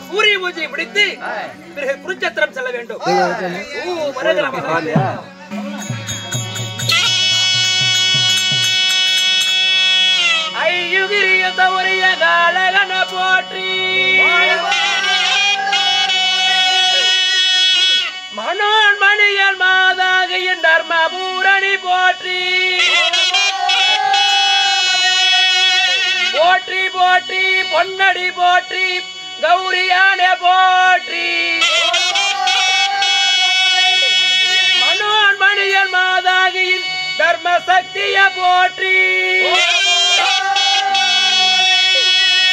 சூரிய பூஜை முடித்து பிறகு குருச்சத்திரம் செல்ல வேண்டும். ஐயுகிரிய தவறிய காலகன போற்றி மனோன் மணியன் மாதாகியின் தர்மபூரணி போற்றி போற்றி போற்றி பொன்னடி போற்றி கௌரியானே போற்றி மனோன் மணியன் மாதாகியின் தர்ம சக்திய போற்றி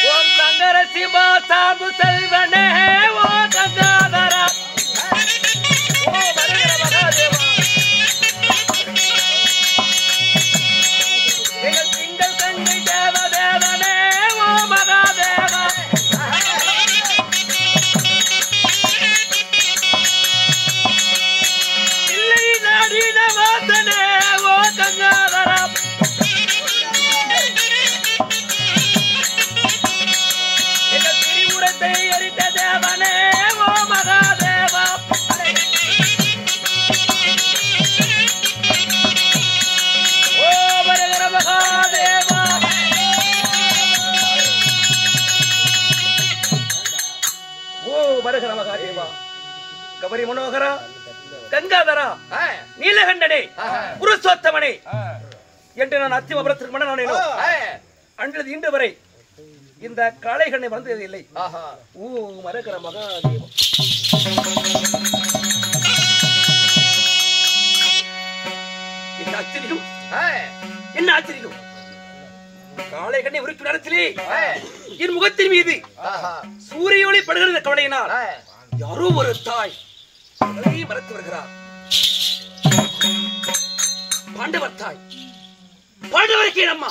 ஓம் சங்கர சிவா சாம்பு செல்வனே ஓ கங்காதரா ஓ மரகர மகாதேவா எங்கள் திங்கள் கங்கை தேவதேவனே ஓ மகாதேவா இல்லை நாடின வாசனே ஓ கங்காதரா எங்கள் திரிபுரத்தை எரித்த தேவனே ஓ மகாதேவா ஓ மரகர மகாதேவா ஓ மரகர மகாதேவா கபரி மனோகரா கங்காதரா நீலகண்டனே புருஷோத்தமனே என்று நான் அத்திமபுரத்திற்கு மன்னனானேனோ அன்றது இன்று வரை இந்த காளைகண்ணை வந்தது இல்லை. ஓ மரகர மகாதேவா என்ன ஆச்சரியம் என்ன ஆச்சரியம் காளைகண்ணை உருட்டு நேரத்திலே என் முகத்தின் மீது சூரிய ஒளி படுகிற கவலையினால் யாரோ ஒரு தாய் மறைத்து வருகிறார். பாண்டவர் தாய் பாண்டவருக்கு அம்மா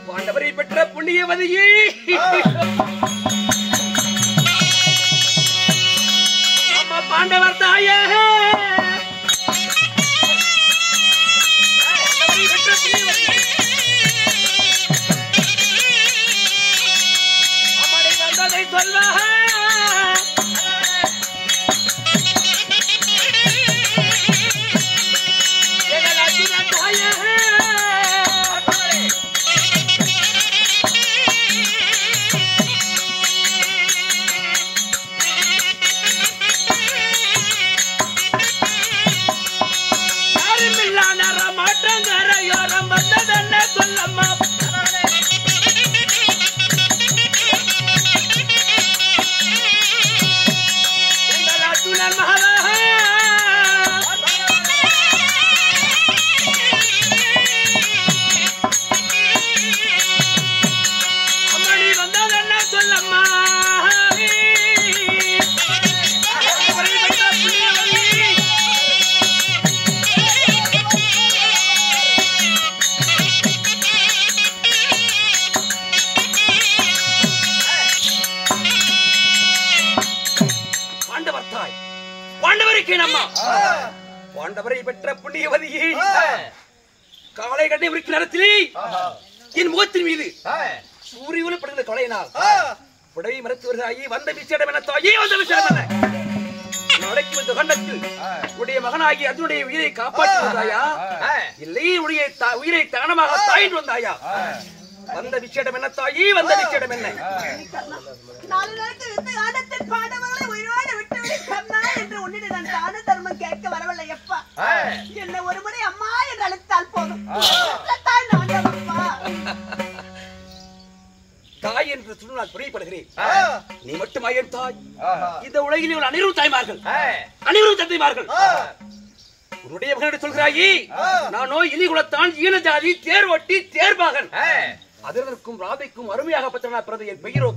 பாண்டவரை பெற்ற புண்ணியவதியே அம்மா பாண்டவர் தாயே அம்மாடை வந்ததை சொல்வா பாண்டவரை பெற்ற புண்ணியவதியே காளை கண்ணை உரிக்கும் நேரத்திலே என் முகத்தின் மீது சூரிய ஒளி படுகிற கவலையினால் புடவை மறைத்து வருகிறாயே வந்த விசேடம் என தாயே வந்த விசேடம் என்ன அடக்கி வந்த கண்டத்தில் உடைய மகனாகி அதனுடைய உயிரை காப்பாற்றி வந்தாயா இல்லை உடைய உயிரை தானமாக தாயிட்டு வந்தாயா வந்த விசேடம் என்ன தாயே வந்த விசேடம் என்ன நாலு நாளைக்கு இந்த காலத்தில் பாண்டவர்களை உயிரோடு விட்டுவிடு கண்ணா என்று உன்னிடம் நான் தான தர்மம் கேட்க வரவில்லை அப்பா. என்ன ஒரு முறை அம்மா என்று அழைத்தால் போதும். தாய் நான் அப்பா. தாய் என்று சொன்னால் புரியப்படுகிறேன். நீ மட்டுமா என் தாய்? இந்த உலகில் உள்ள அனைவரும் தாய்மார்கள், அனைவரும் தந்தைமார்கள். உன்னுடைய மகனிடம் சொல்கிறாயே, நானோ இலி குலத்தான் ஈன ஜாதி தேர் ஒட்டி தேர்பாகன். அதற்கும் ராதைக்கும் அருமையாக பத்திரனா பிறந்த என் பெயரோ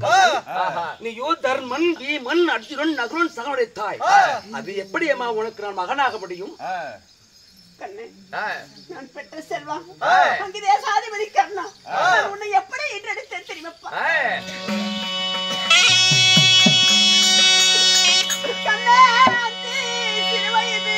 நீயோ தர்மன் பீமன் அர்ஜுனன் நகுலன் சகனுடைய தாய். அது எப்படி அம்மா உனக்கு நான் மகனாக முடியும்? கண்ணே, நான் பெற்ற செல்வம் அங்கே தேசாதிபதி கர்ணா, உன்னை எப்படி ஈன்றெடுத்தேன் தெரியுமாப்பா? கண்ணே, சிறு வயது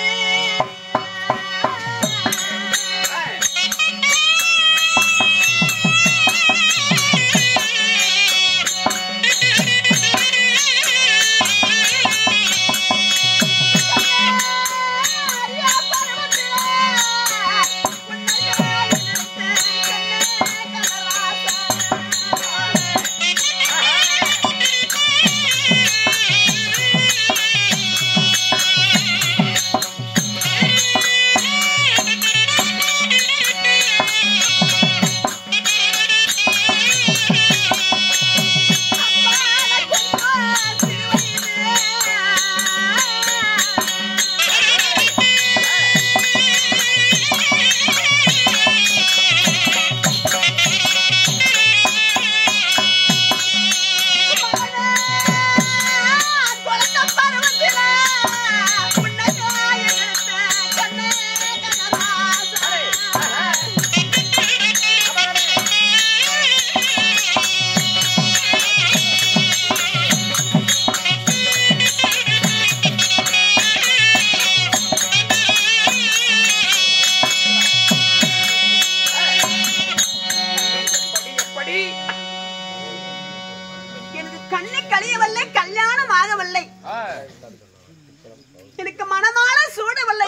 எனக்கு மனமால சூடவில்லை,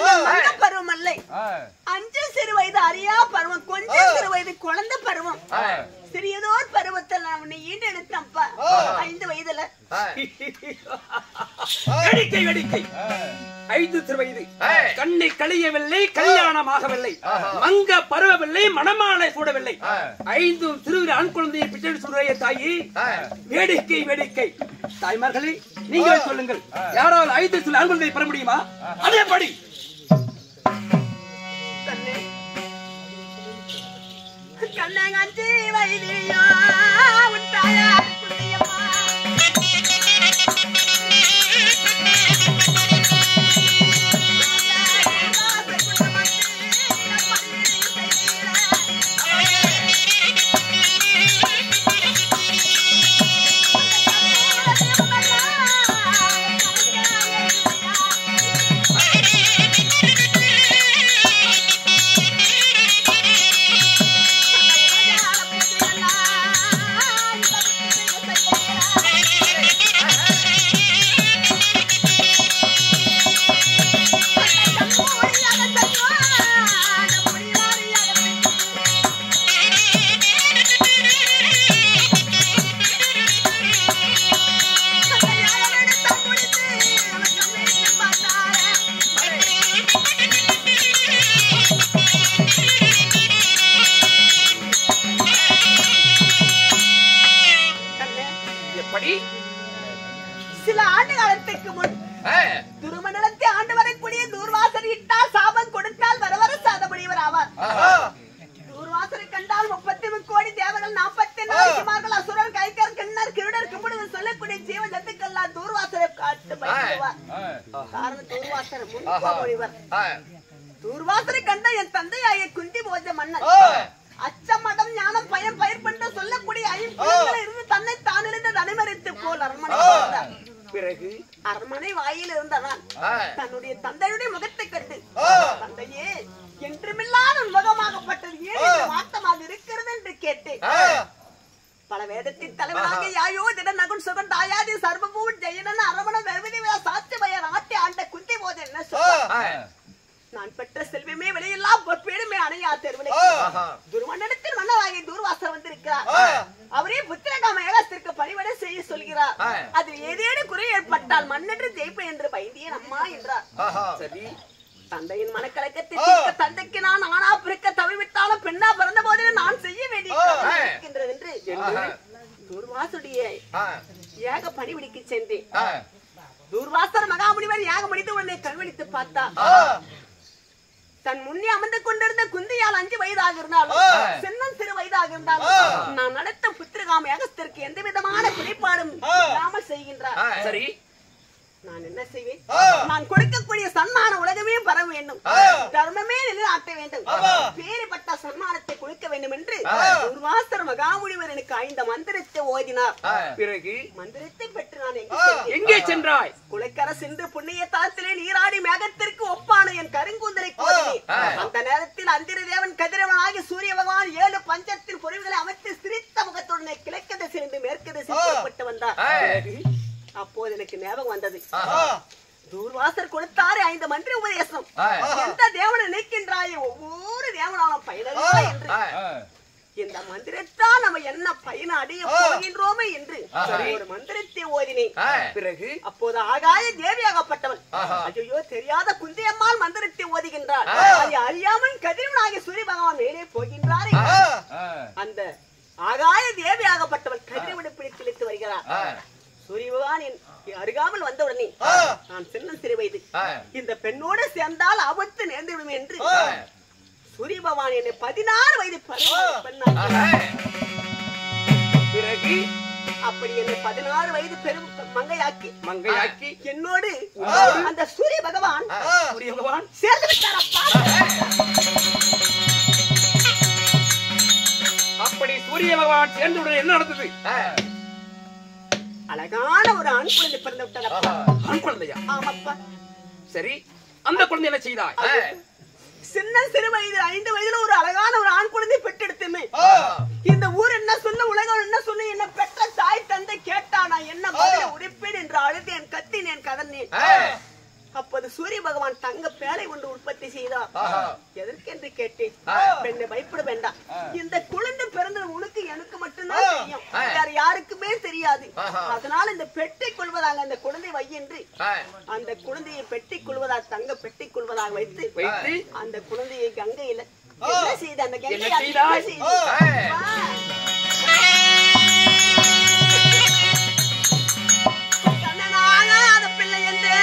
பருவம் அல்லை. 5 சிறு வயது அறியா பருவம், கொஞ்சம் சிறு வயது குழந்தை பருவம். சிறியதோர் பருவத்தில் நான் உன்னை ஈண்டெடுத்தப்பா 5 வயதுல. வேடிக்கை வேடிக்கை. 5 சிறு வயது, கண்ணை கழியவில்லை, கல்யாணமாகவில்லை, மங்க பருவவில்லை, மணமாலை சூடவில்லை, 5 சிறு ஆண் குழந்தையை பிச்சை சொல்றைய தாயி. வேடிக்கை வேடிக்கை. தாய்மார்களே, நீங்கள் சொல்லுங்கள், யாரால் 5 சிறு ஆண் குழந்தையை பெற முடியுமா? அதே படி. கண்ணங்கஞ்சி வைதியா உன் தாயார் புண்ணியம்மா. சில ஆண்டு காலத்துக்கு முன் திருமணத்தை ஆண்டு வரக்கூடிய தூர்வாசர் இட்டால் சாபம் கொடுத்தால் வரவர சாதமுடியவர் ஆவார். தூர்வாசரை கண்டால் 33 கோடி தேவர்கள், 44 அசுரர், கைக்கர், கிண்ணர், கிருடர், கிம்புடுவர் சொல்லக்கூடிய ஜீவ ஜந்துக்கெல்லாம் தூர்வாசரை காட்டு பயப்படுவார். காரணம் தூர்வாசர் முன்கோடிவர். தூர்வாசரை கண்ட என் தந்தையாய குந்தி போஜ மன்னன் அச்சமடம் ஞானம் பயம் பயிர் பண்ண சொல்லக்கூடிய 5 பிள்ளைகளை இருந்து தன்னை தானிலிருந்து தனிமறித்து போல் அரண்மனை வந்தார். பிறகு அரண்மனை வாயில் இருந்தவன் தன்னுடைய தந்தையுடைய முகத்தை கண்டு, தந்தையே என்றுமில்லாத முகமாகப்பட்டது ஏன் வார்த்தமாக இருக்கிறது என்று கேட்டேன். பல வேதத்தின் தலைவராக யாயோ திட நகுன் சுகன் தாயாதி சர்வபூன் ஜெயனன் அரவணன் வருவதி சாத்தியமையர் ஆட்டி ஆண்ட குந்தி போது என்ன சொல்ல, நான் பெற்ற செல்வமே விலையெல்லாம் பொற்பேடுமே அணையா தெருவிலை துருவண்டத்தில் மன்னராகிய தூர்வாசர் வந்திருக்கிறார். அவரே புத்திரகாம ஏகாஸ்திற்கு பணிவிடை செய்ய சொல்கிறார். அதில் ஏதேனும் குறை ஏற்பட்டால் மன்னென்று ஜெயிப்பேன் என்று பயந்தியேன் அம்மா என்றார். சரி, தந்தையின் மனக்கலக்கத்தை தீர்க்க தந்தைக்கு நான் ஆணா பிறக்க தவிவிட்டாலும் பெண்ணா பிறந்த போதிலும் நான் செய்ய வேண்டியிருக்கின்றது என்று தூர்வாசுடைய யாக பணிவிடைக்கு சென்றேன். தூர்வாசர் மகாமுனிவர் யாக முடித்து உடனே கண்வெளித்து பார்த்தா தன் முன்னே அமர்ந்து கொண்டிருந்த குந்தியால் 5 வயதாக இருந்தாலும் சின்னம் சிறு வயதாக இருந்தாலும் நான் நடத்த புத்திரகாம யாகத்திற்கு எந்த விதமான குறைபாடும் இல்லாமல் செய்கின்றார். சரி, நான் என்ன செய்வேன்? நான் கொடுக்கக்கூடிய சன்மான உலகமே பரவ வேண்டும், தர்மமே நிலைநாட்ட வேண்டும், பேறுபட்ட சன்மானத்தை கொடுக்க வேண்டும் என்று துர்வாசர் மகாமுனிவர் எனக்கு 5 மந்திரத்தை ஓதினார். பிறகு மந்திரத்தை பெற்று நான் எங்கே சென்றாய்? குலைக்கர சென்று புண்ணிய தாத்திலே நீராடி மேகத்திற்கு ஒப்பான என் கருங்குந்தரை கோதினேன். அந்த நேரத்தில் அந்திர தேவன் கதிரவனாகி சூரிய பகவான் 7 பஞ்சத்தின் பொருள்களை அமைத்து சிரித்த முகத்துடனே கிழக்கு திசையிலிருந்து மேற்கு திசை புறப்பட்டு வந்தார். அப்போது எனக்கு ஞாபகம் வந்தது, தூர்வாசர் கொடுத்தாரே 5 மந்திர உபதேசம், எந்த தேவனை நினைக்கின்றாயே ஒவ்வொரு தேவனாலும் பயனடையா என்று இந்த மந்திரத்தால் நம்ம என்ன பயன் அடைய போகின்றோமே என்று ஒரு மந்திரத்தை ஓதினேன். பிறகு அப்போது ஆகாய தேவியாகப்பட்டவன், ஐயோ தெரியாத குந்தியம்மாள் மந்திரத்தை ஓதுகின்றார், அதை அறியாமல் கதிரவனாகிய சூரிய பகவான் மேலே போகின்றாரே. அந்த ஆகாய தேவியாகப்பட்டவன் கதிரவனை பிடித்து இழுத்து வருகிறார். சூரிய பகவான் அருகாமல் வந்தவுடனே நான் சின்ன சிறு வயது, இந்த பெண்ணோடு சேர்ந்தால் ஆபத்து நேர்ந்துவிடும் என்று சூரிய பகவான் என்னை 16 வயது பிறகு அப்படி என்னை 16 வயது பெரும் மங்கையாக்கி என்னோடு அந்த சூரிய பகவான் சேர்ந்து விட்டார். அப்படி சூரிய பகவான் சேர்ந்து என்ன நடந்தது? அழகான ஒரு ஆண் குழந்தை பிறந்து விட்டார். ஆண் குழந்தையா? ஆமாப்பா. சரி, அந்த குழந்தை என்ன செய்தாய்? சின்ன சிறு வயது 5 வயதுல ஒரு அழகான ஒரு ஆண் குழந்தை பெற்றெடுத்துமே. இந்த ஊர் என்ன சொல்ல, உலகம் என்ன சொல்ல, என்ன பெற்ற தாய் தந்தை கேட்டா நான் என்ன பதில உரைப்பேன் என்று அழுதேன், கத்தினேன், கதர்னேன். அப்போது சூரிய பகவான் தங்க பேலை ஒன்று உற்பத்தி செய்தார். எதற்கென்று கேட்டேன். பெண்ணை பயப்பட வேண்டாம், இந்த குழந்தை பிறந்தது உனக்கு எனக்கு மட்டும்தான் தெரியும், வேற யாருக்குமே தெரியாது. அதனால இந்த பெட்டை கொள்வதாக அந்த குழந்தை வை என்று அந்த குழந்தையை பெட்டி கொள்வதாக தங்க பெட்டி கொள்வதாக வைத்து அந்த குழந்தையை கங்கையில என்ன செய்த அந்த கங்கையை பிள்ளை என்று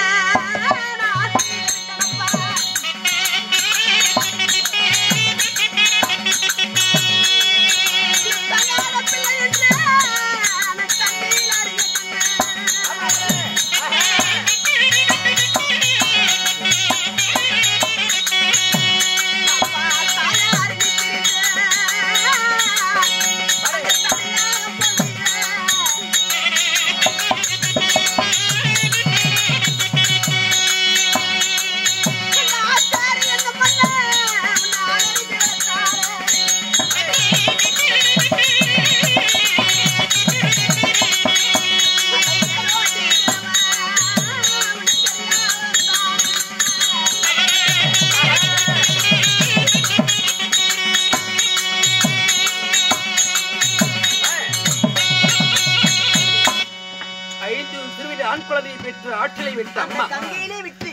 ஆற்றிலை விட்டு அம்மா கங்கையிலே விட்டு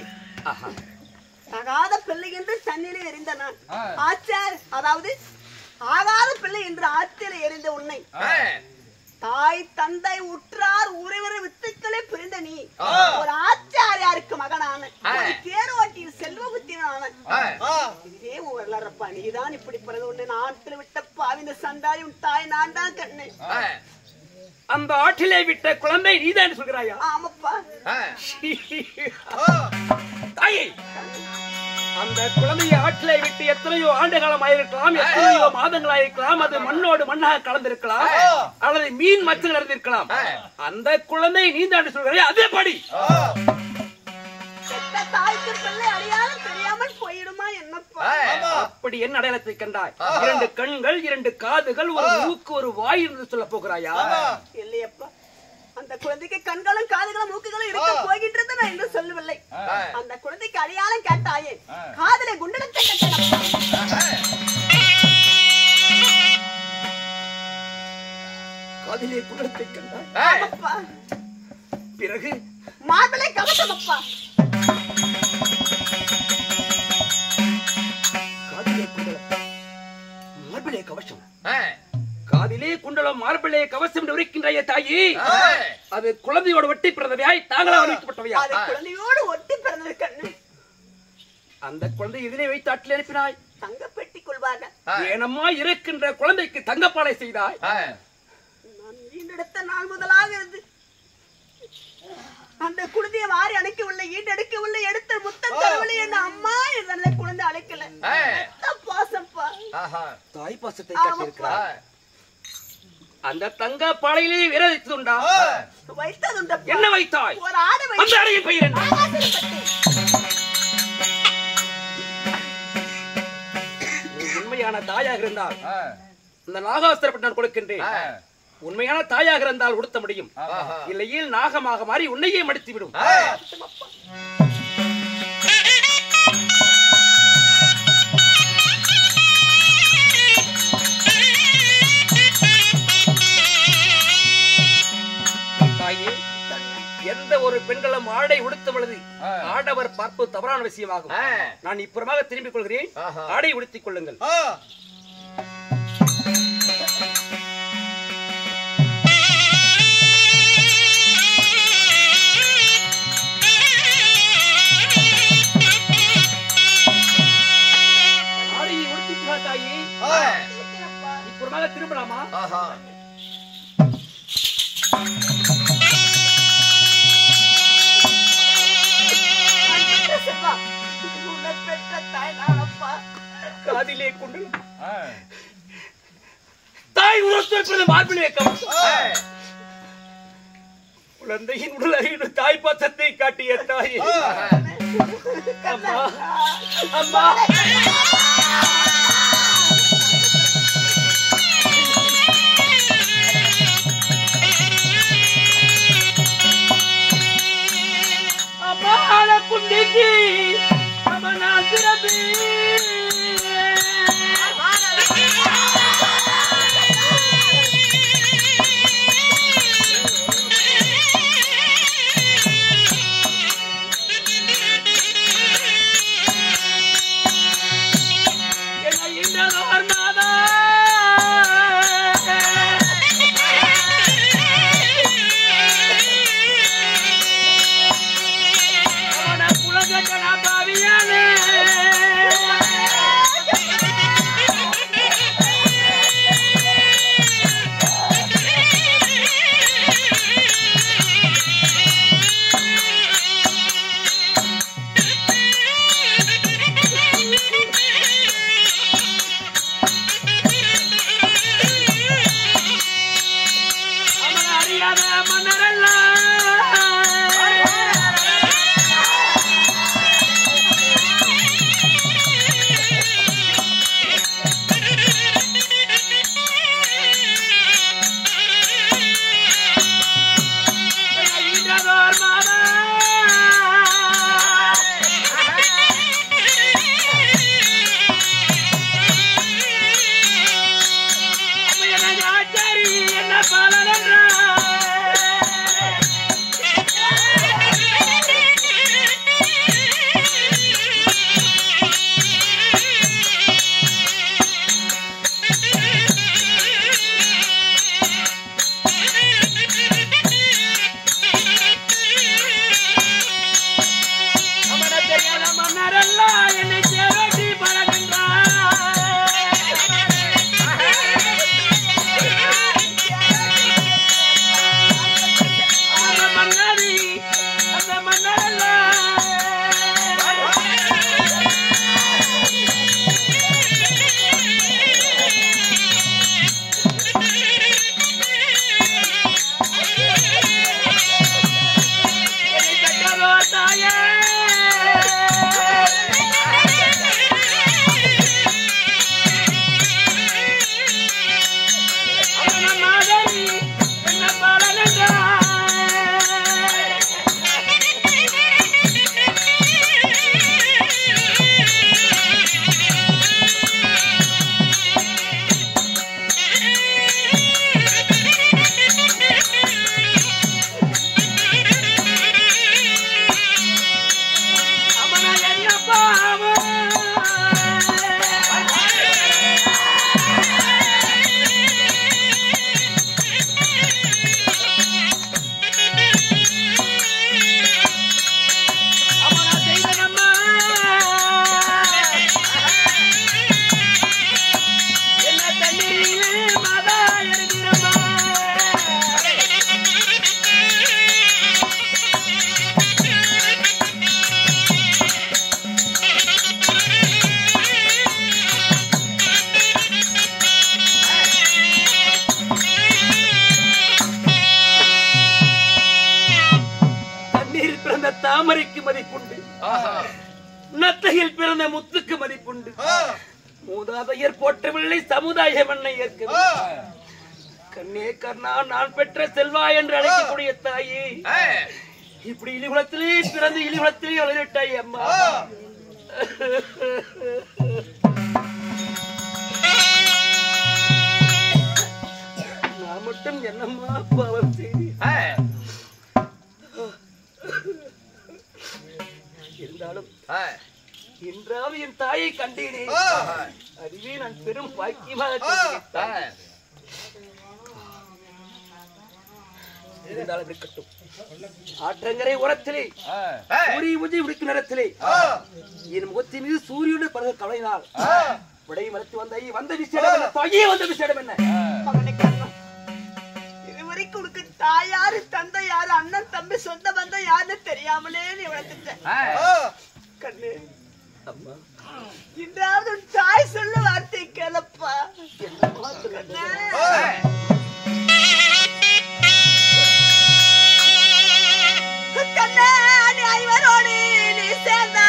தகாத பிள்ளை என்று தண்ணீரை எறிந்த நான் ஆச்சார், அதாவது ஆகாத பிள்ளை என்று ஆற்றிலே எறிந்த உன்னை தாய் தந்தை உற்றார் உறவினர் வித்துக்களே பிரிந்த நீ ஒரு ஆச்சாரியாருக்கு மகனான தேரோட்டியில் செல்வ புத்திரனான இதே வரலாறப்பா. நீதான் இப்படி பிறகு உன்னை நாட்டில் விட்டப்பா, இந்த சண்டாளி உன் தாய் நான் தான் கண்ணு. அந்த ஆற்றிலே விட்ட குழந்தை நீதான் சொல்கிறாயா? ஆமாப்பா. தாயே, அந்த குழந்தையை ஆற்றிலே விட்டு எத்தனையோ ஆண்டு காலம் ஆயிருக்கலாம், எத்தனையோ மாதங்கள் ஆயிருக்கலாம், அது மண்ணோடு மண்ணாக கலந்திருக்கலாம், அல்லது மீன் மச்சல் நடந்திருக்கலாம். அந்த குழந்தை நீதான் சொல்கிறாயா? அதே படி தாய்க்கு பிள்ளை அடையாளம் தெரியாமல் போயிடுமா என்னப்பா? அப்படி என்ன அடையாளத்தை கண்டாய்? 2 கண்கள், 2 காதுகள், ஒரு மூக்கு, ஒரு வாய் என்று சொல்ல போகிறாயா? இல்லையப்பா, அந்த குழந்தைக்கு கண்களும் காதுகளும் மூக்குகளும் இருக்க போகின்றது நான் என்று சொல்லவில்லை. அந்த குழந்தைக்கு அடையாளம் கேட்டாயே, காதலை குண்டலத்தை காதிலே குண்டலத்தை கண்டாய். பிறகு மார்பிளை கவசம் அப்பா. மார்பிளே கவசம், காதிலே குண்டலம், மார்பிளே கவசம் இருக்கின்ற தாயி, அது குழந்தையோடு ஒட்டி பிறந்தவையாய் தாங்களா அறிவிக்கப்பட்டவையா? அது குழந்தையோடு ஒட்டி பிறந்தது கண்ணு. அந்த குழந்தை எதிலே வைத்து ஆட்டில் அனுப்பினாய்? தங்க பெட்டி கொள்வாங்க. ஏனம்மா இருக்கின்ற குழந்தைக்கு தங்கப்பாலை செய்தாய்? நான் ஈண்டெடுத்த நாள் முதலாக இருந்து அந்த குழந்தையை வாரி அணைக்கவில்லை, ஈண்டெடுக்கவில்லை, எடுத்த முத்தம் தரவில்லை. என்ன அம்மா நல்ல குழந்தை அழைக்கல. பாசப்பா, தாய் பாசத்தை காட்டியிருக்கிறார். அந்த தங்க பாலையிலே வேற வைத்ததுண்டா? வைத்ததுண்டா? என்ன வைத்தாய்? ஒரு ஆடு. அந்த ஆடையின் பெயர் என்ன? நீ உண்மையான தாயாக இருந்தால் இந்த நாகாஸ்திரப்பட்டு நான் கொடுக்கின்றேன். உண்மையான தாயாக இருந்தால் உடுத்த முடியும், இல்லையில் நாகமாக மாறி உன்னையே மடித்து விடும். எந்த ஒரு பெண்களும் ஆடை உடுத்த பொழுது ஆடவர் பார்ப்பது தவறான விஷயமாகும். நான் இப்புறமாக திரும்பிக் கொள்கிறேன். ஆடை உடுத்திக் கொள்ளுங்கள். ஆடையை உடுத்திக்கா தாயி. இப்புறமாக திரும்பலாமா? காதிலே கொண்டு தாய் உணர்த்து மார்பிலே குழந்தையின் உடல் அறிவு தாய் பாசத்தை காட்டிய தாய். அம்மா அம்மா அம்மா குந்திக்கு அவனா திரபி என்ன பாலன பிறந்த தாமரைக்கு மதிப்புண்டு, நத்தையில் பிறந்த முத்துக்கு மதிப்புண்டு. மூதாதையர் போற்றவில்லை, சமுதாய மண்ணை ஏற்கவில்லை. கண்ணே கர்ணா, நான் பெற்ற செல்வா என்று அழைக்கக்கூடிய தாயே, இப்படி இழிகுலத்திலே பிறந்து இழிகுலத்திலே வளர்த்தாய் அம்மா. நான் மட்டும் என்னம்மா பாவம் செய்தேன். இருந்தாலும் இன்றாவது என் தாயை கண்டேனே, அதுவே நான் பெரும் பாக்கியமாக இருந்தாலும் இருக்கட்டும். ஆற்றங்கரை ஓரத்திலே சூரிய உஜை விடுக்கும் நேரத்திலே என் முகத்தின் மீது சூரியனுடைய பரவ கவலையினால் விடை மறுத்து வந்த விஷயம் என்ன, தாயே வந்த விஷயம் என்ன? இதுவரைக்கும் உனக்கு தாயாரு தந்தை யாரு அண்ணன் தம்பி சொந்த பந்தம் யாருன்னு தெரியாமலே நீ வளர்த்துட்ட கண்ணு. அம்மா, இன்றாவது உன் தாய் சொல்ல வார்த்தை கேளப்பா. கண்ணே, நீ ஐவரோடு நீ சேர்ந்த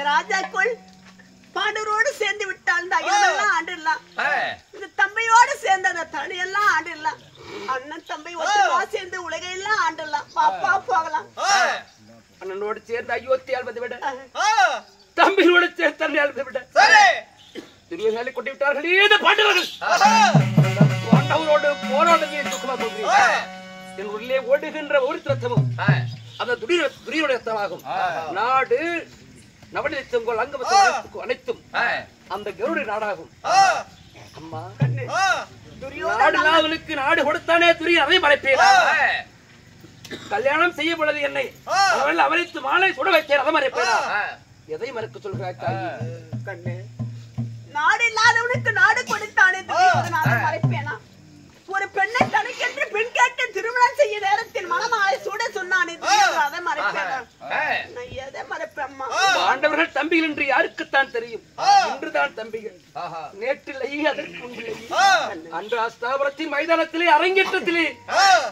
ராஜாக்குள் பாண்டவரோடு சேர்ந்து விட்டால் இந்த அகிலமெல்லாம் ஆண்டிடலாம். இந்த தம்பியோடு சேர்ந்த அந்த தனியெல்லாம் ஆண்டிடலாம். அண்ணன் தம்பி ஒத்துமா சேர்ந்து உலகையெல்லாம் ஆண்டிடலாம். பாப்பா போகலாம். அண்ணனோடு சேர்ந்து அயோத்தி ஆள்வதை விட தம்பியோடு சேர்ந்து தன்னை ஆள்வதை விட துரியோதனை கொண்டு விட்டார்களே இந்த பாண்டவர்கள். பாண்டவரோடு போராடுவதை துக்கமா சொல்கிறேன். என் உள்ளே ஓடுகின்ற ஒரு ரத்தமும் அந்த துரியோட ரத்தமாகும். நாடு நவநிலைத்தங்கள் அங்கமத்தம் அனைத்தும் அந்த கருடைய நாடாகும். அம்மா, நாடுகளுக்கு நாடு கொடுத்தானே துரிய அதை மறைப்பேன். கல்யாணம் செய்யப்படாது என்னை அவரைத்து மாலை சுட வைத்தேன் அதை மறைப்பேன். எதை மறைக்க சொல்கிறாய்? கண்ணு, நாடு இல்லாதவனுக்கு நாடு கொடுத்தானே துரியோதனை மறைப்பேனா? ஒரு பெண்ணை தனக்கென்று பெண் கேட்டு திருமணம் செய்ய நேரத்தில் மனமாலை சுட சொன்னானே அதை மறைப்பேனா? நான் எதை மறைப்பேம்மா? ஆண்டவர்கள் தம்பிகள் என்று யாருக்குத்தான் தெரியும். இன்றுதான் தம்பிகள், நேற்றிலேயே அதற்கு முன்பிலேயே. அன்று அஸ்தாபுரத்தின் மைதானத்திலே அரங்கேற்றத்திலே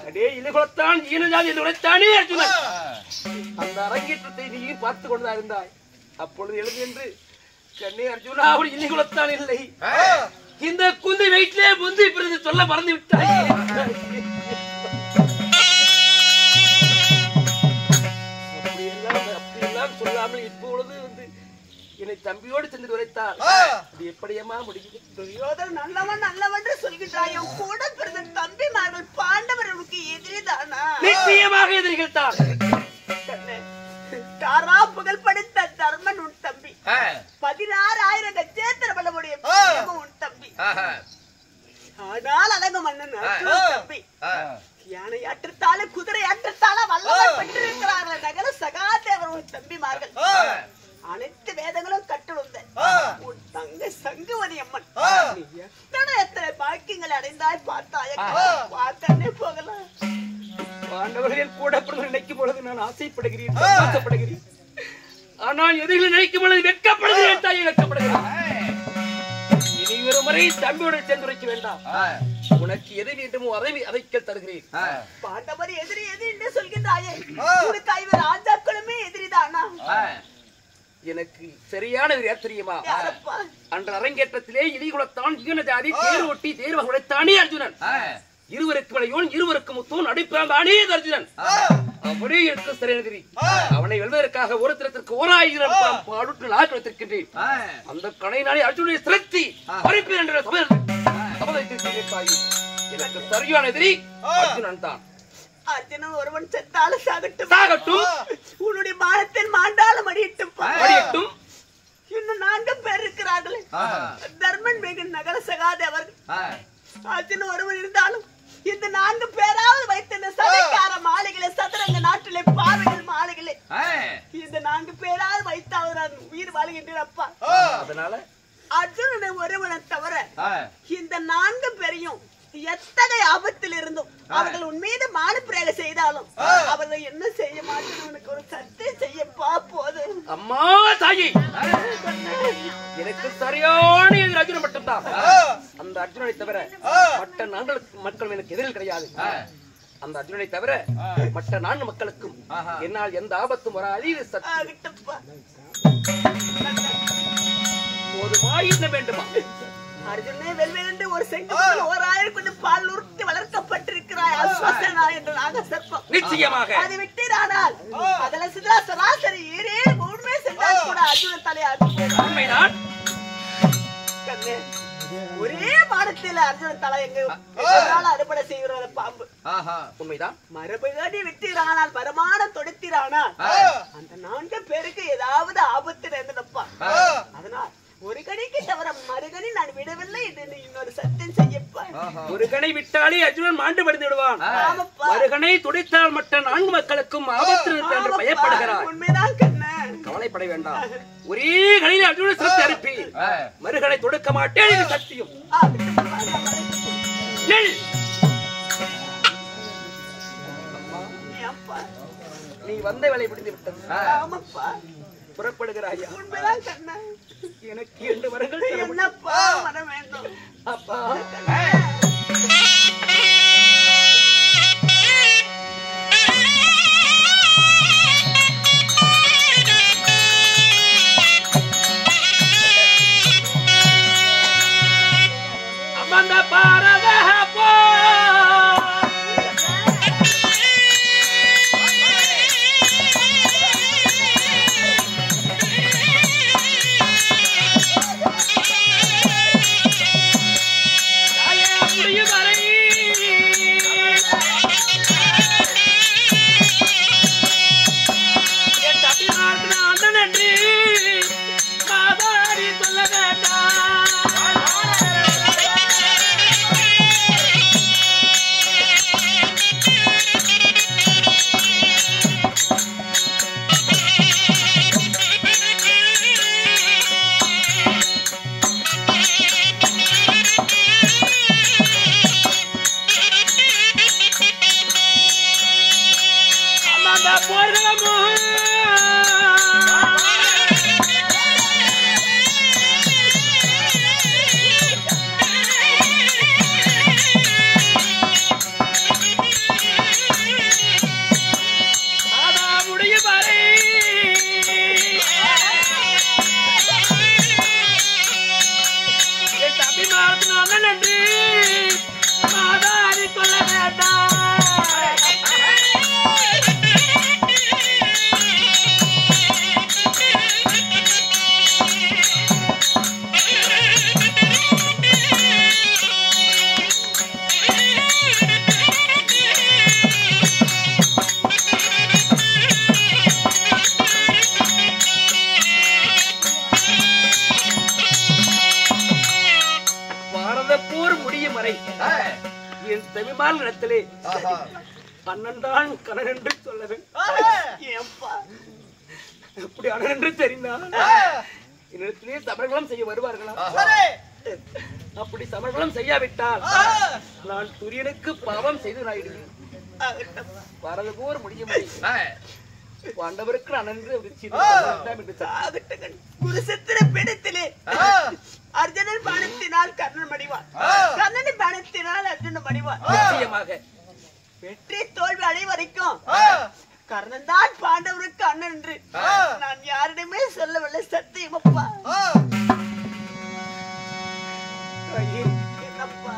அடே இலகுலத்தான் ஈனஜாதி என்று உரைத்தானே அர்ஜுனன். அந்த அரங்கேற்றத்தை நீ பார்த்து கொண்டுதான் இருந்தாய். அப்பொழுது எழுது என்று கண்ணே அர்ஜுனா, அவள் இலகுலத்தான் இல்லை, இந்த குந்தி வயிற்றிலே முந்தி பிறகு சொல்ல மறந்து விட்டாய். என்னை தம்பியோடு சென்று உரைத்தால் இது எப்படியம்மா முடியும்? துரியோதன் நல்லவன் நல்லவன் சொல்கிறாயோ, கூட பிறந்த தம்பிமார்கள் பாண்டவர்களுக்கு எதிரிதானா? நிச்சயமாக எதிரிகள் தான். தாரா புகழ் படித்த தர்மன் உன் தம்பி, 16,000 கச்சேத்திர பலமுடைய உன் தம்பி. ஆனால் அழக மன்னன் தம்பி யானை ஆற்றத்தால குதிரை ஆற்றத்தால வல்லவர் பெற்றிருக்கிறார்கள். நகர சகாதேவர் உன் தம்பிமார்கள் அனைத்து வேதங்களும் கட்டுழுந்த உன் தங்கை சங்குவதி அம்மன் நீ எத்தனை பாக்கியங்களை அடைந்தாய் பார்த்தாய. பார்த்தே போகலாம். பாண்டவர்கள் கூட நினைக்கும் பொழுது நான் ஆசைப்படுகிறேன், ஆசைப்படுகிறேன். ஆனால் எதிரிகள் நினைக்கும் பொழுது வெட்கப்படுகிறேன், தாய் வெட்கப்படுகிறேன். இனி ஒரு முறை தம்பியோடு சேர்ந்து உரைக்க வேண்டாம். உனக்கு எது வேண்டுமோ அதை தருகிறேன். பாண்டவர் எதிரி எதிரி என்று சொல்கின்றாயே, உனக்கு ஐவர் ராஜாக்களுமே எதிரிதானா? எனக்கு சரியான யார் தெரியுமா? அன்று அரங்கேற்றத்திலே இடிகுலத்தான் ஈன ஜாதி தேர் ஒட்டி தேர்வ உடைத்தானே அர்ஜுனன். இருவருக்கு விளையோன் இருவருக்கு முத்தோன் அடிப்பானே அர்ஜுனன். அப்படி எனக்கு சரியான எதிரி. அவனை வெல்வதற்காக ஒரு திறத்திற்கு 1000 பாடுட்டு நான் வைத்திருக்கின்றேன். அந்த கணை நாளை அர்ஜுனை சிரத்தி பறிப்பேன் என்ற எனக்கு சரியான எதிரி அர்ஜுனன் தான். அர்ஜுனன் ஒருவன் செத்தாலும் சாகட்டும், உன்னுடைய மானத்தில் மாண்டாலும் அடியட்டும். இன்னும் 4 பேர் இருக்கிறார்களே, தர்மன் வேகன் நகர சகாதேவர்கள். அர்ஜுனன் ஒருவன் இருந்தாலும் இந்த 4 பேராவது வைத்த இந்த சதைக்கார மாளிகளே, சதுரங்க நாட்டிலே பாவைகள் மாளிகளே, இந்த 4 பேராவது வைத்தாவது நான் உயிர் வாழ்கின்றேன் அப்பா. அதனால அர்ஜுனனை ஒருவனை தவிர இந்த 4 பேரையும் எத்தகைய ஆபத்தில் இருந்தும் அவர்கள் உன் மீது மானப்பிரேக செய்தாலும் அவர்கள் என்ன செய்ய மாட்டேன். உனக்கு ஒரு சத்தியம் செய்யப்பா போது. அம்மா தாயி, எனக்கு சரியான அர்ஜுனன் மட்டும்தான். அந்த அர்ஜுனனை தவிர மற்ற 4 மக்கள் எனக்கு எதிரில் கிடையாது. அந்த அர்ஜுனனை தவிர மற்ற 4 மக்களுக்கும் என்னால் எந்த ஆபத்தும் வராது. போதுமா வேண்டுமா? அர்ஜுனே வெல்வேண்டு ஒரு செங்கல் 1000 கொண்டு பால் உருட்டி வளர்க்கப்பட்டிருக்கிறாய் அஸ்வசனா என்ற நாகசர்ப்பம். நிச்சயமாக அதை விட்டீரானால் அதல சிதா சராசரி ஏறே மூணுமே சென்றால் கூட அர்ஜுன தலையாடு. உண்மைதான் கண்ணே, ஒரே பாடத்தில் அர்ஜுன தலை எங்க அறுபடை செய்கிற பாம்பு. உண்மைதான். மரபுகாடி விட்டீரானால் வருமானம் தொடுத்தீரானால் அந்த 4 பேருக்கு ஏதாவது ஆபத்து நேர்ந்ததப்பா. அதனால் ஒரு கணிக்கு தவிர மறுகணி நான் விடவில்லை என்று இன்னொரு சத்தியம் செய்யப்பா. ஒரு கணை விட்டாலே அர்ஜுனன் மாண்டு படுத்து விடுவான். மறுகணை துடைத்தால் மற்ற 4 மக்களுக்கும் ஆபத்து என்று பயப்படுகிறார். உண்மைதான் கண்ணா, கவலைப்பட வேண்டாம். ஒரே கணையில் அர்ஜுனன் சிறத்து அனுப்பி மறுகணை தொடுக்க மாட்டேன் என்று சத்தியம். நீ வந்த வேலை முடிந்து விட்டது. ஆமாப்பா, புறப்படுகிறாயா? உண்மைதான் கண்ணா. எனக்கு 2 வரங்கள் என்னப்பா வர வேண்டும் அப்பா? அமர்ந்த பாரத போ அம்பாள் இடத்திலே அண்ணன்தான் கணன் என்று சொல்ல வேண்டும். ஏப்பா அப்படி அண்ணன் என்று தெரிந்தால் என்னிடத்திலே சமர்ப்பணம் செய்ய வருவார்களா? அப்படி சமர்ப்பணம் செய்யாவிட்டால் நான் துரியனுக்கு பாவம் செய்து நாயிடுவேன். வரது போர் முடிய பாண்டவருக்கு அனன்று குருசத்திர பீடத்திலே அர்ஜுனன் பானத்தினால் கர்ணன் மடிவான், கர்ணனின் பானத்தினால் அர்ஜுனன் மடிவான். நிச்சயமாக வெற்றி தோல்வி அடை வரைக்கும் கர்ணன் தான் பாண்டவருக்கு அண்ணன் என்று நான் யாரிடமே சொல்லவில்லை. சத்தியம் அப்பா. என்னப்பா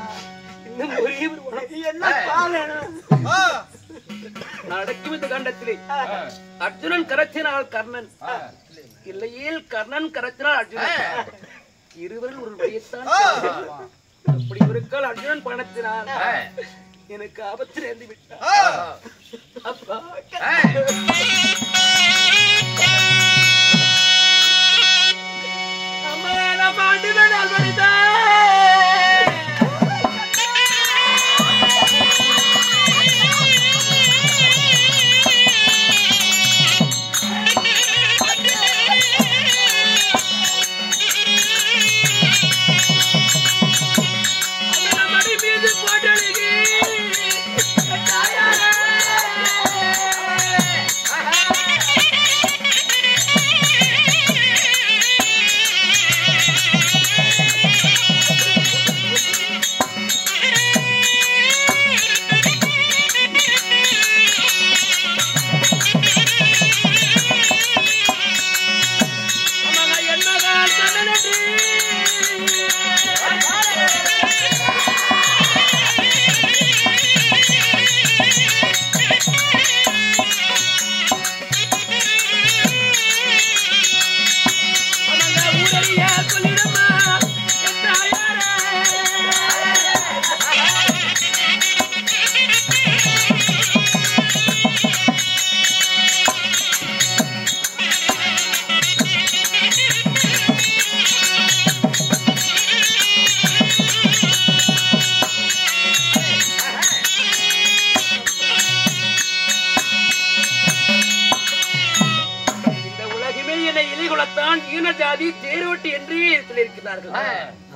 இன்னும் ஒரே என்னப்பா வேணும்? நடக்கும் இந்த கண்டத்திலே அர்ஜுனன் கரத்தினால் கர்ணன், இல்லையில் கர்ணன் கரத்தினால் அர்ஜுனன், இருவரில் ஒரு வழியத்தான். அப்படி ஒரு கால் அர்ஜுனன் பணத்தினால் எனக்கு ஆபத்து நேர்ந்து விட்டார். அப்பா அம்மா நான் பாண்டுவேன் அல்வரிதான்.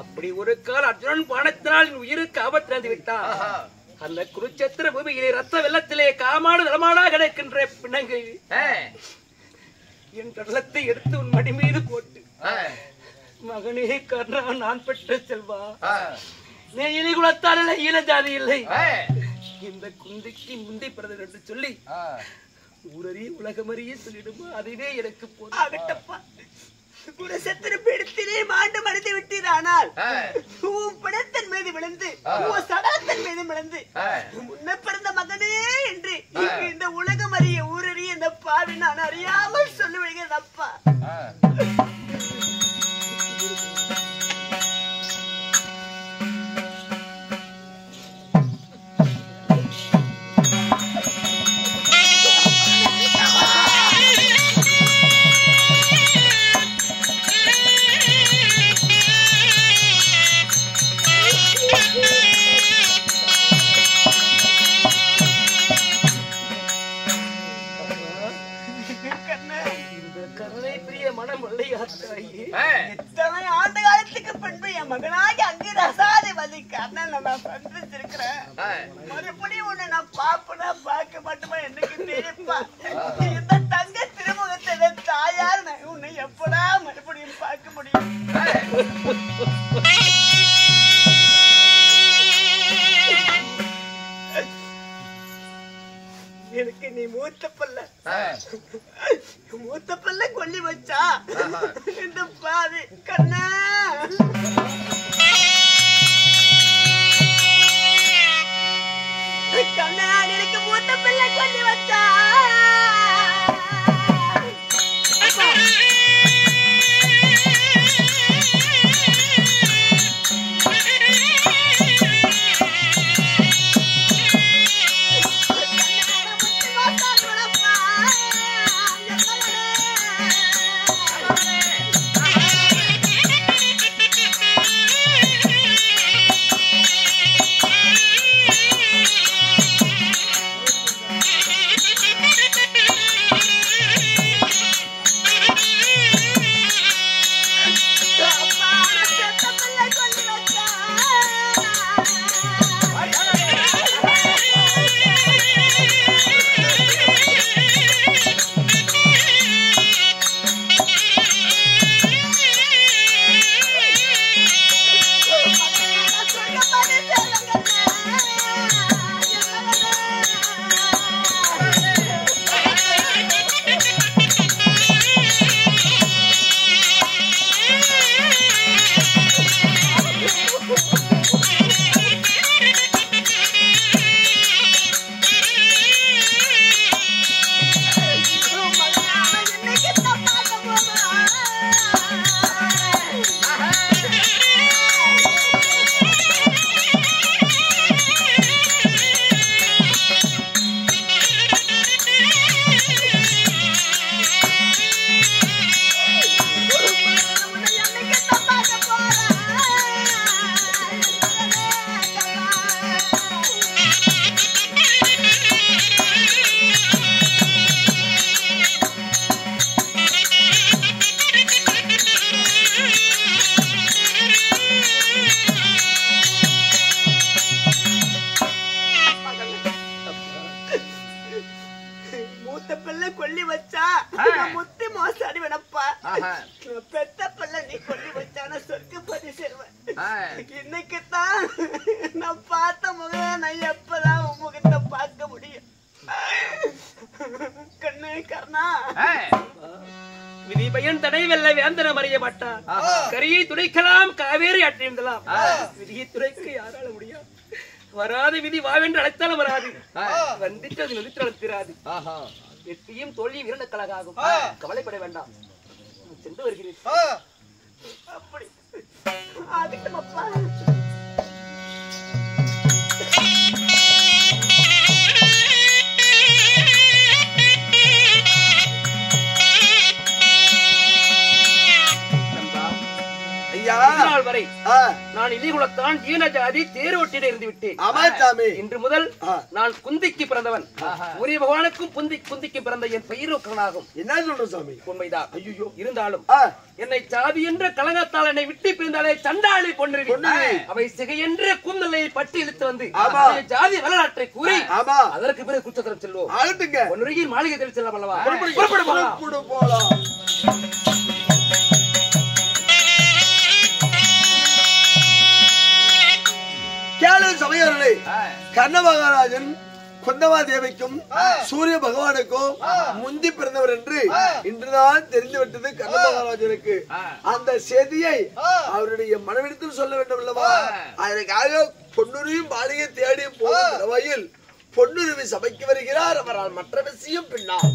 அப்படி ஒரு கால் அர்ஜுனன் பானத்தினால் உயிருக்கு ஆபத்து நடந்து விட்டான். அந்த குருச்சத்திர பூமியிலே ரத்த வெள்ளத்திலே காமாடு நலமாடா கிடக்கின்ற பிணங்கை என் வெள்ளத்தை எடுத்து உன் மடி மீது போட்டு, மகனே கர்ணா நான் பெற்ற செல்வா, நீ இலி குலத்தால் இல்லை, ஈழ ஜாதி இல்லை, இந்த குந்திக்கு முந்தி பிறகு என்று சொல்லி ஊரறிய உலகமறிய சொல்லிடுமா, அதுவே எனக்கு போதும். குருசத்திர பீடத்திலே மாண்டு மடிந்து விட்டீரானால் உன் பிடத்தின் மீது விழுந்து உன் சடத்தின் மீது விழுந்து முன்ன பிறந்த மகனே என்று இந்த உலகம் அறிய ஊரறிய இந்த பாவி நான் அறியாமல் சொல்லுவேன் அப்பா. எத்தனை ஆண்டு காலத்துக்கு பின்பு என் மகனாகி அங்கே ரசாதிபதி கர்ணன் நான் சந்திச்சிருக்கிறேன். மறுபடியும் உன்னை நான் பாப்பனா பார்க்க மாட்டோமா எனக்கு தெரியுப்பா. இந்த தங்க திருமுகத்தை தாயார் நான் உன்னை எப்படா மறுபடியும் பார்க்க முடியும்? எனக்கு நீ மூத்த பல்ல கொல்லி வச்சா இந்த பாவி கண்ணா. கண்ணா எனக்கு மூத்த பல்ல கொல்லி வச்சா மூத்த பிள்ளை கொல்லி வச்சா முத்தி மோசாடி வேணப்பா. பெத்த பிள்ளை நீ கொல்லி வச்சான சொர்க்கப்பதி செல்வன். இன்னைக்குத்தான் நான் பார்த்த முகம் நான் எப்பதான் உன் முகத்தை பார்க்க முடியும். கண்ணு கர்ணா விதி பயன் தடை வெல்ல வேந்தனம் அறியப்பட்டார். கரியை துடைக்கலாம் காவேரி ஆற்றியிருந்தலாம். விதியை துடைக்க யாரால முடியும்? வராத விதி வாவென்று அழைத்தாலும் வராது. வந்துட்டு அது நிறுத்தி அழைத்திராது. வெற்றியும் தோல்வியும் இரண்டு கழகாகும். கவலைப்பட வேண்டாம். சென்று வருகிறேன். அப்படி ஆகட்டும் அப்பா. வரை நான் இலிகுலத்தான் ஈன ஜாதி தேரோட்டிட இருந்து விட்டேன். இன்று முதல் நான் குந்திக்கு பிறந்தவன். சூரிய பகவானுக்கும் குந்திக்கு பிறந்த என் பெயரோக்கனாகும். என்ன சொல்ற சாமி? உண்மைதான். ஐயோ இருந்தாலும் என்னை ஜாதி என்ற கலங்கத்தால் என்னை விட்டு பிரிந்தாலே சண்டாளி கொண்டிருவி அவை சிகை என்ற கூந்தலை பட்டி இழுத்து வந்து ஜாதி வரலாற்றை கூறி அதற்கு பிறகு குற்றத்தரம் செல்வோம். ஒன்றுகின் மாளிகை தெரி செல்லாம் அல்லவா? புறப்பட போலாம். கேளு சமயர்களே, கர்ண மகாராஜன் குந்தமா தேவிக்கும் சூரிய பகவானுக்கும் முந்தி பிறந்தவர் என்று இன்றுதான் தெரிந்துவிட்டது கர்ண மகாராஜனுக்கு. அந்த செய்தியை அவருடைய மனவிடத்தில் சொல்ல வேண்டும் அல்லவா? அதற்காக பொன்னுருவியும் மாளிகை தேடி போகும் வகையில் பொன்னுருவி சபைக்கு வருகிறார். அவரால் மற்ற விஷயம் பின்னால்